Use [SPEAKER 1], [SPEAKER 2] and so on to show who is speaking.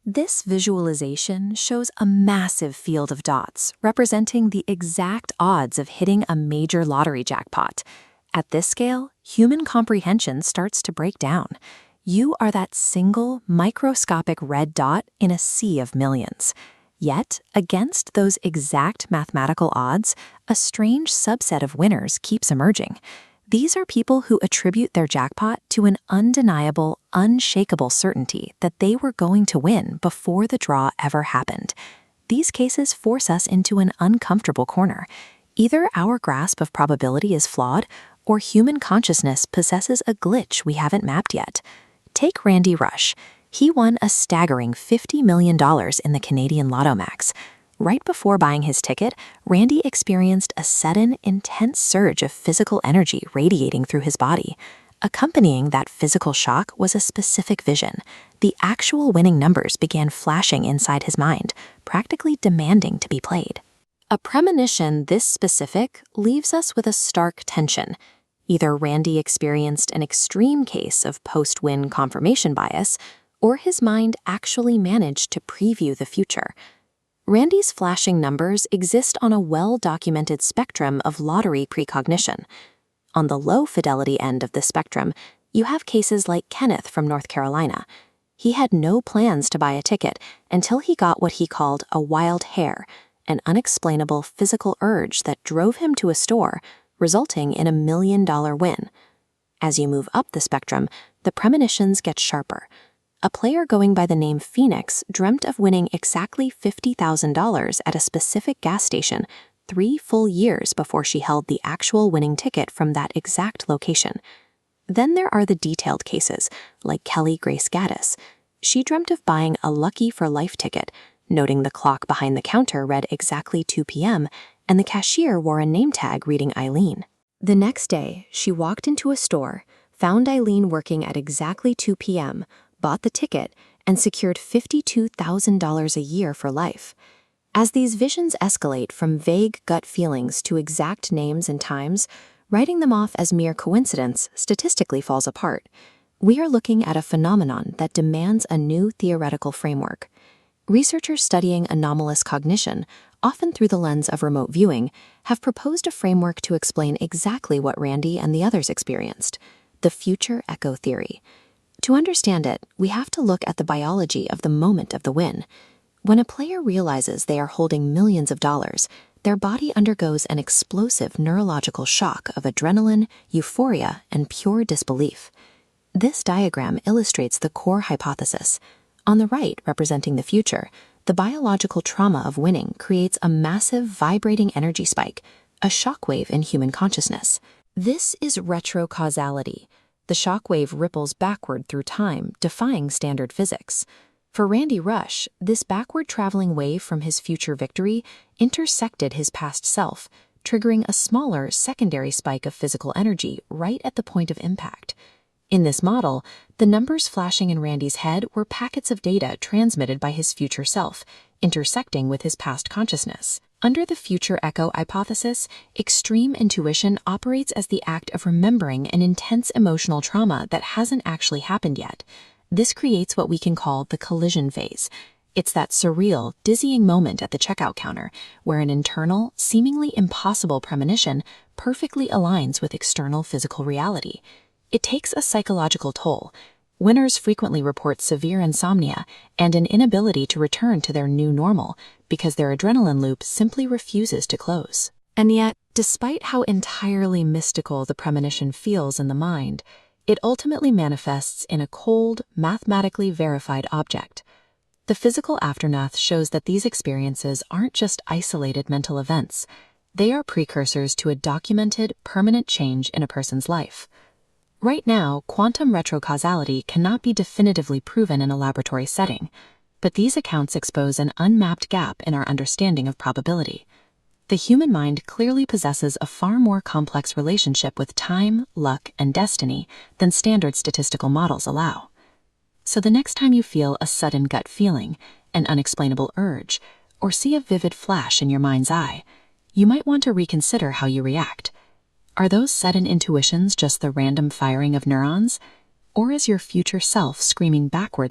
[SPEAKER 1] This visualization shows a massive field of dots representing the exact odds of hitting a major lottery jackpot. At this scale, human comprehension starts to break down. You are that single, microscopic red dot in a sea of millions. Yet, against those exact mathematical odds, a strange subset of winners keeps emerging. These are people who attribute their jackpot to an undeniable, unshakable certainty that they were going to win before the draw ever happened. These cases force us into an uncomfortable corner. Either our grasp of probability is flawed, or human consciousness possesses a glitch we haven't mapped yet. Take Randy Rush. He won a staggering $50 million in the Canadian Lotto Max. Right before buying his ticket, Randy experienced a sudden, intense surge of physical energy radiating through his body. Accompanying that physical shock was a specific vision. The actual winning numbers began flashing inside his mind, practically demanding to be played. A premonition this specific leaves us with a stark tension. Either Randy experienced an extreme case of post-win confirmation bias, or his mind actually managed to preview the future. Randy's flashing numbers exist on a well-documented spectrum of lottery precognition. On the low-fidelity end of the spectrum, you have cases like Kenneth from North Carolina. He had no plans to buy a ticket until he got what he called a wild hair, an unexplainable physical urge that drove him to a store, resulting in $1 million win. As you move up the spectrum, the premonitions get sharper. A player going by the name Phoenix dreamt of winning exactly $50,000 at a specific gas station 3 full years before she held the actual winning ticket from that exact location. Then there are the detailed cases, like Kelly Grace Gaddis. She dreamt of buying a Lucky for Life ticket, noting the clock behind the counter read exactly 2 p.m., and the cashier wore a name tag reading Eileen. The next day, she walked into a store, found Eileen working at exactly 2 p.m., bought the ticket, and secured $52,000 a year for life. As these visions escalate from vague gut feelings to exact names and times, writing them off as mere coincidence statistically falls apart. We are looking at a phenomenon that demands a new theoretical framework. Researchers studying anomalous cognition, often through the lens of remote viewing, have proposed a framework to explain exactly what Randy and the others experienced: the future echo theory. To understand it, we have to look at the biology of the moment of the win. When a player realizes they are holding millions of dollars, their body undergoes an explosive neurological shock of adrenaline, euphoria, and pure disbelief. This diagram illustrates the core hypothesis. On the right, representing the future, the biological trauma of winning creates a massive vibrating energy spike, a shockwave in human consciousness. This is retrocausality. The shockwave ripples backward through time, defying standard physics. For Randy Rush, this backward-traveling wave from his future victory intersected his past self, triggering a smaller, secondary spike of physical energy right at the point of impact. In this model, the numbers flashing in Randy's head were packets of data transmitted by his future self, intersecting with his past consciousness. Under the future echo hypothesis, extreme intuition operates as the act of remembering an intense emotional trauma that hasn't actually happened yet. This creates what we can call the collision phase. It's that surreal, dizzying moment at the checkout counter where an internal, seemingly impossible premonition perfectly aligns with external physical reality. It takes a psychological toll. Winners frequently report severe insomnia and an inability to return to their new normal because their adrenaline loop simply refuses to close. And yet, despite how entirely mystical the premonition feels in the mind, it ultimately manifests in a cold, mathematically verified object. The physical aftermath shows that these experiences aren't just isolated mental events. They are precursors to a documented, permanent change in a person's life. Right now, quantum retrocausality cannot be definitively proven in a laboratory setting, but these accounts expose an unmapped gap in our understanding of probability. The human mind clearly possesses a far more complex relationship with time, luck, and destiny than standard statistical models allow. So the next time you feel a sudden gut feeling, an unexplainable urge, or see a vivid flash in your mind's eye, you might want to reconsider how you react. Are those sudden intuitions just the random firing of neurons? Or is your future self screaming backward